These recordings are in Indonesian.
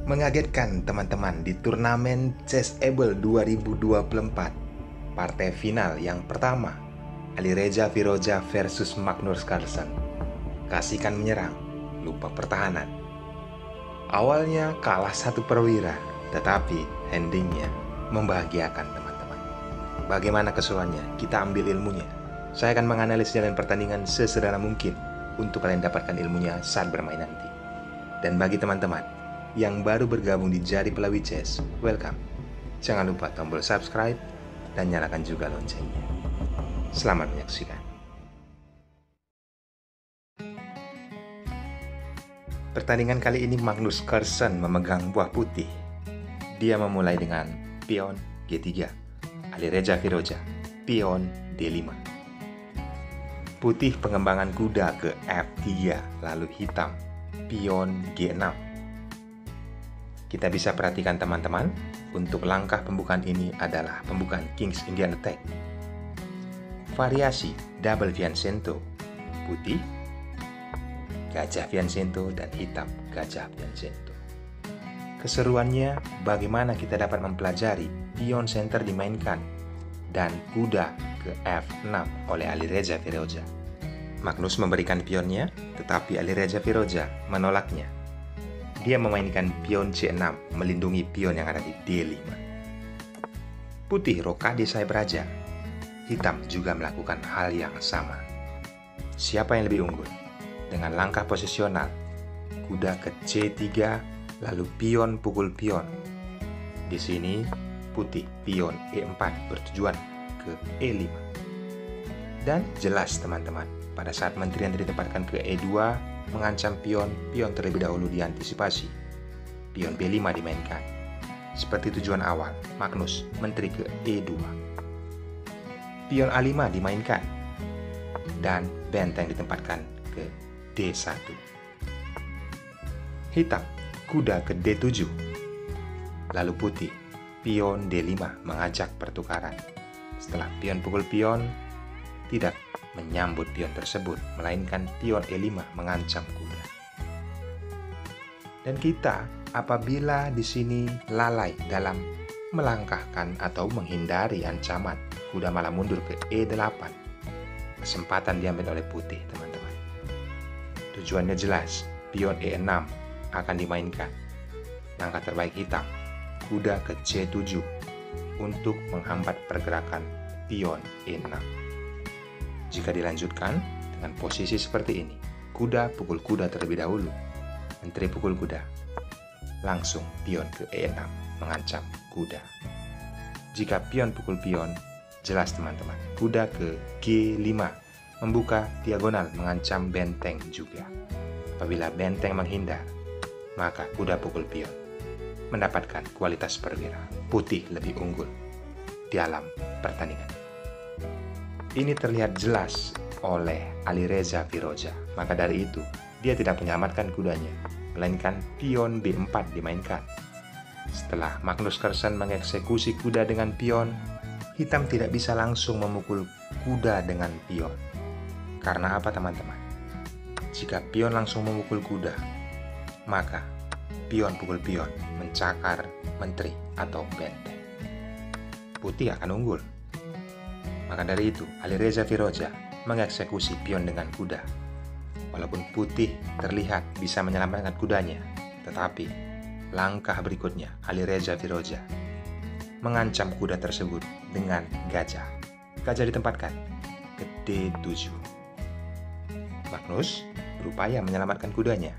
Mengagetkan teman-teman di turnamen Chessable 2024. Partai final yang pertama, Alireza Firoza versus Magnus Carlsen. Kasihkan menyerang, lupa pertahanan. Awalnya kalah satu perwira, tetapi endingnya membahagiakan teman-teman. Bagaimana keseruannya? Kita ambil ilmunya. Saya akan menganalisis jalan pertandingan sesederhana mungkin untuk kalian dapatkan ilmunya saat bermain nanti. Dan bagi teman-teman yang baru bergabung di Jari Pelawi Chess, welcome. Jangan lupa tombol subscribe dan nyalakan juga loncengnya. Selamat menyaksikan. Pertandingan kali ini Magnus Carlsen memegang buah putih. Dia memulai dengan pion G3, Alireza Firoza, pion D5. Putih pengembangan kuda ke F3, lalu hitam pion G6. Kita bisa perhatikan teman-teman, untuk langkah pembukaan ini adalah pembukaan King's Indian Attack. Variasi double Vincento, putih, gajah Vincento, dan hitam gajah Vincento. Keseruannya bagaimana kita dapat mempelajari pion center dimainkan dan kuda ke F6 oleh Alireza Firoza. Magnus memberikan pionnya, tetapi Alireza Firoza menolaknya. Dia memainkan pion C6 melindungi pion yang ada di D5. Putih rokade sayap raja. Hitam juga melakukan hal yang sama. Siapa yang lebih unggul? Dengan langkah posisional, kuda ke C3, lalu pion pukul pion. Di sini putih pion E4 bertujuan ke E5. Dan jelas teman-teman, pada saat menteri yang ditempatkan ke E2 mengancam pion terlebih dahulu diantisipasi. Pion B5 dimainkan. Seperti tujuan awal, Magnus menteri ke E2. Pion A5 dimainkan. Dan benteng ditempatkan ke D1. Hitam, kuda ke D7. Lalu putih, pion D5 mengajak pertukaran. Setelah pion pukul pion, tidak menyambut pion tersebut, melainkan pion E5 mengancam kuda. Dan kita apabila di sini lalai dalam melangkahkan atau menghindari ancaman, kuda malah mundur ke E8. Kesempatan diambil oleh putih, teman-teman. Tujuannya jelas, pion E6 akan dimainkan. Langkah terbaik hitam, kuda ke C7 untuk menghambat pergerakan pion E6. Jika dilanjutkan dengan posisi seperti ini, kuda pukul kuda terlebih dahulu, menteri pukul kuda, langsung pion ke E6 mengancam kuda. Jika pion pukul pion, jelas teman-teman, kuda ke G5 membuka diagonal mengancam benteng juga. Apabila benteng menghindar, maka kuda pukul pion mendapatkan kualitas perwira. Putih lebih unggul di dalam pertandingan. Ini terlihat jelas oleh Alireza Firoza. Maka dari itu, dia tidak menyelamatkan kudanya, melainkan pion B4 dimainkan. Setelah Magnus Carlsen mengeksekusi kuda dengan pion, hitam tidak bisa langsung memukul kuda dengan pion. Karena apa teman-teman? Jika pion langsung memukul kuda, maka pion pukul pion mencakar menteri atau benteng. Putih akan unggul. Maka dari itu, Alireza Firoza mengeksekusi pion dengan kuda. Walaupun putih terlihat bisa menyelamatkan kudanya, tetapi langkah berikutnya Alireza Firoza mengancam kuda tersebut dengan gajah. Gajah ditempatkan ke D7. Magnus berupaya menyelamatkan kudanya.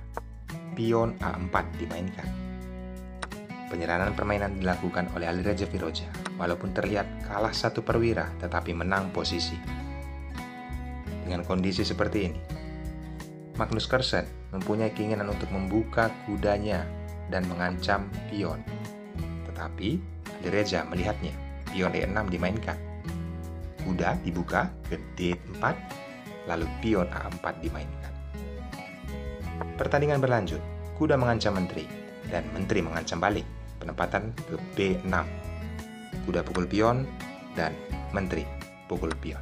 Pion A4 dimainkan. Penyerahan permainan dilakukan oleh Alireza Firoza. Walaupun terlihat kalah satu perwira, tetapi menang posisi. Dengan kondisi seperti ini, Magnus Carlsen mempunyai keinginan untuk membuka kudanya dan mengancam pion. Tetapi Alireza melihatnya, pion E6 dimainkan. Kuda dibuka ke D4, lalu pion A4 dimainkan. Pertandingan berlanjut, kuda mengancam menteri, dan menteri mengancam balik, penempatan ke B6. Kuda pukul pion, dan menteri pukul pion.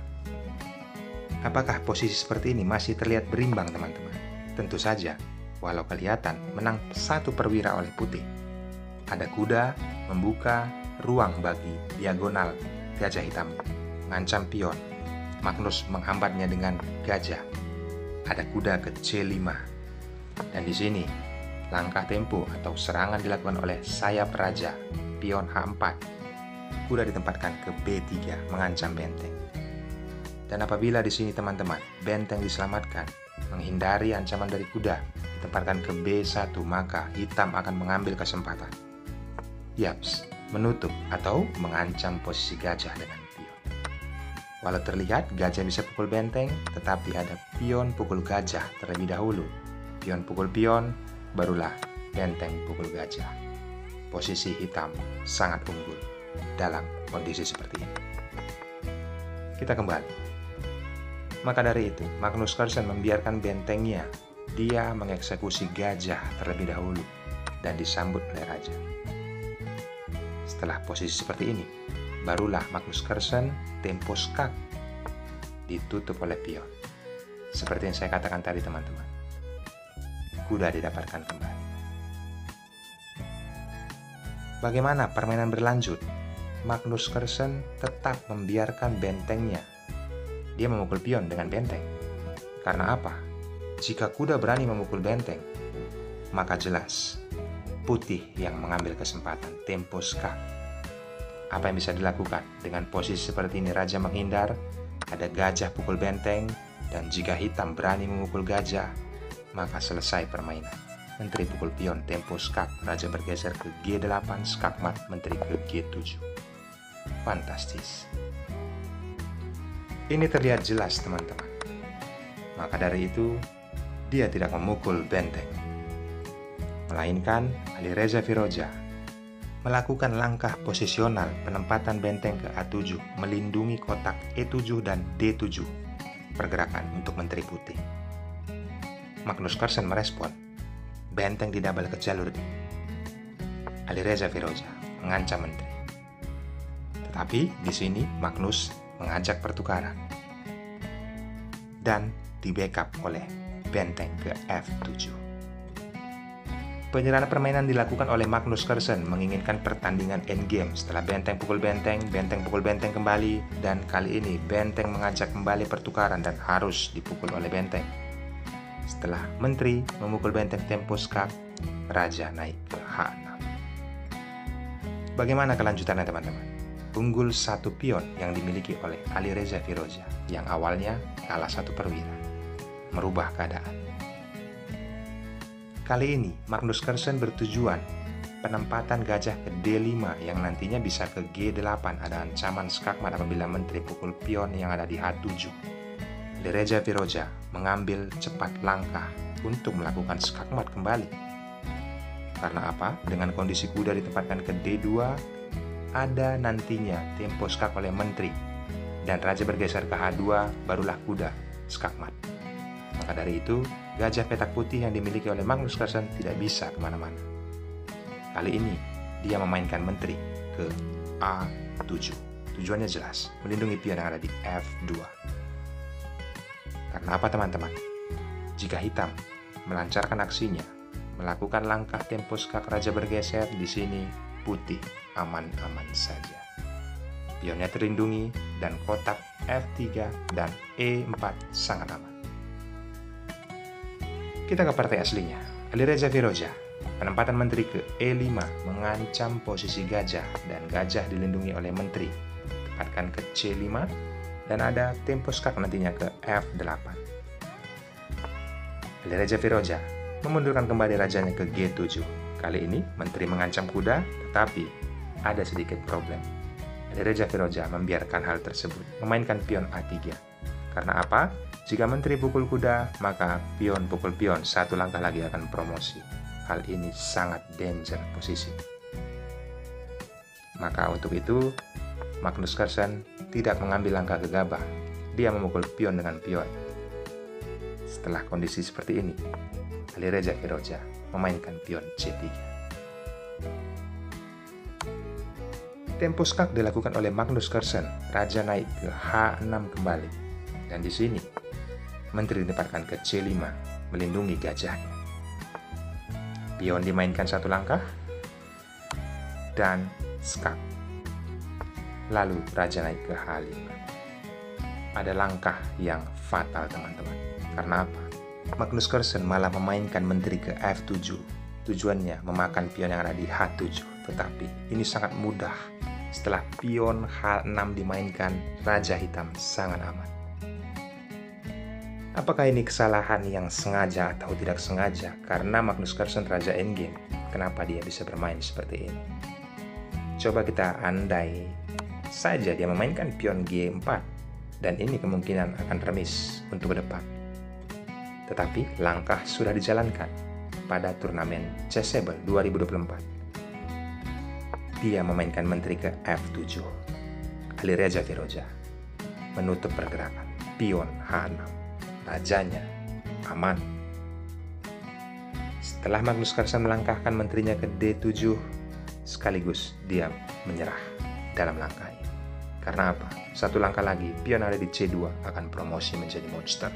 Apakah posisi seperti ini masih terlihat berimbang, teman-teman? Tentu saja, walau kelihatan menang 1 perwira oleh putih. Ada kuda membuka ruang bagi diagonal gajah hitam, mengancam pion. Magnus menghambatnya dengan gajah. Ada kuda ke C5. Dan di sini, langkah tempo atau serangan dilakukan oleh sayap raja, pion H4. Kuda ditempatkan ke B3, mengancam benteng. Dan apabila di sini teman-teman, benteng diselamatkan, menghindari ancaman dari kuda, ditempatkan ke B1, maka hitam akan mengambil kesempatan. Yaps, menutup atau mengancam posisi gajah dengan pion. Walau terlihat gajah bisa pukul benteng, tetapi ada pion pukul gajah terlebih dahulu. Pion pukul pion, barulah benteng pukul gajah. Posisi hitam sangat unggul dalam kondisi seperti ini. Kita kembali. Maka dari itu, Magnus Carlsen membiarkan bentengnya. Dia mengeksekusi gajah terlebih dahulu dan disambut oleh raja. Setelah posisi seperti ini, barulah Magnus Carlsen tempo skak ditutup oleh pion. Seperti yang saya katakan tadi teman-teman, kuda didapatkan kembali. Bagaimana permainan berlanjut? Magnus Carlsen tetap membiarkan bentengnya. Dia memukul pion dengan benteng. Karena apa? Jika kuda berani memukul benteng, maka jelas putih yang mengambil kesempatan tempo skak. Apa yang bisa dilakukan? Dengan posisi seperti ini raja menghindar, ada gajah pukul benteng, dan jika hitam berani memukul gajah, maka selesai permainan. Menteri pukul pion tempo skak, raja bergeser ke G8, skakmat, menteri ke G7. Fantastis. Ini terlihat jelas teman-teman. Maka dari itu, dia tidak memukul benteng. Melainkan Alireza Firoja melakukan langkah posisional penempatan benteng ke A7, melindungi kotak E7 dan D7, pergerakan untuk menteri putih. Magnus Carlsen merespon, benteng didabel ke jalur D. Alireza Firoja mengancam menteri. Tetapi di sini Magnus mengajak pertukaran dan di-backup oleh benteng ke F7. Penyerahan permainan dilakukan oleh Magnus Carlsen menginginkan pertandingan endgame. Setelah benteng pukul benteng pukul benteng kembali, dan kali ini benteng mengajak kembali pertukaran dan harus dipukul oleh benteng. Setelah menteri memukul benteng tempo skak, raja naik ke H6. Bagaimana kelanjutannya teman-teman? Unggul 1 pion yang dimiliki oleh Alireza Firoja yang awalnya kalah 1 perwira, merubah keadaan. Kali ini Magnus Carlsen bertujuan penempatan gajah ke D5 yang nantinya bisa ke G8. Ada ancaman skakmat apabila menteri pukul pion yang ada di H7. Alireza Firoja mengambil cepat langkah untuk melakukan skakmat kembali. Karena apa? Dengan kondisi kuda ditempatkan ke D2, ada nantinya tempo skak oleh menteri, dan raja bergeser ke H2, barulah kuda skakmat. Maka dari itu, gajah petak putih yang dimiliki oleh Magnus Carlsen tidak bisa kemana-mana. Kali ini, dia memainkan menteri ke A7. Tujuannya jelas, melindungi pion yang ada di F2. Karena apa teman-teman? Jika hitam melancarkan aksinya, melakukan langkah tempo skak raja bergeser, di sini putih aman-aman saja. Pionnya terlindungi dan kotak F3 dan E4 sangat aman. Kita ke partai aslinya. Alireza Firoja, penempatan menteri ke E5 mengancam posisi gajah dan gajah dilindungi oleh menteri. Tempatkan ke C5 dan ada tempo skak nantinya ke F8. Alireza Firoja memundurkan kembali rajanya ke G7. Kali ini menteri mengancam kuda, tetapi ada sedikit problem. Alireza Firoja membiarkan hal tersebut, memainkan pion A3. Karena apa? Jika menteri pukul kuda, maka pion pukul pion, 1 langkah lagi akan promosi. Hal ini sangat danger posisi. Maka untuk itu, Magnus Carlsen tidak mengambil langkah gegabah. Dia memukul pion dengan pion. Setelah kondisi seperti ini, Alireza Firoja memainkan pion C3. Tempo skak dilakukan oleh Magnus Carlsen, raja naik ke H6 kembali. Dan di sini, menteri ditempatkan ke C5, melindungi gajahnya. Pion dimainkan 1 langkah, dan skak. Lalu raja naik ke H5. Ada langkah yang fatal, teman-teman. Karena apa? Magnus Carlsen malah memainkan menteri ke F7. Tujuannya memakan pion yang ada di H7. Tetapi ini sangat mudah. Setelah pion H6 dimainkan, raja hitam sangat aman. Apakah ini kesalahan yang sengaja atau tidak sengaja? Karena Magnus Carlsen raja endgame, kenapa dia bisa bermain seperti ini? Coba kita andai saja dia memainkan pion G4, dan ini kemungkinan akan remis untuk ke depan. Tetapi langkah sudah dijalankan pada turnamen Chessable 2024. Dia memainkan menteri ke F7. Alireza Firoja menutup pergerakan pion H6. Rajanya aman. Setelah Magnus Carlsen melangkahkan menterinya ke D7, sekaligus dia menyerah dalam langkah ini. Karena apa? 1 langkah lagi, pion ada di C2 akan promosi menjadi monster.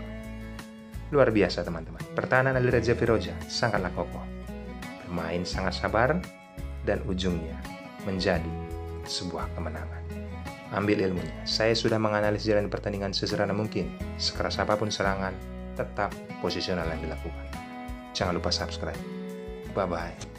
Luar biasa, teman-teman. Pertahanan Alireza Firoja sangatlah kokoh. Bermain sangat sabar, dan ujungnya menjadi sebuah kemenangan. Ambil ilmunya. Saya sudah menganalisis jalan pertandingan sesederhana mungkin. Sekeras apapun serangan, tetap posisional yang dilakukan. Jangan lupa subscribe. Bye-bye.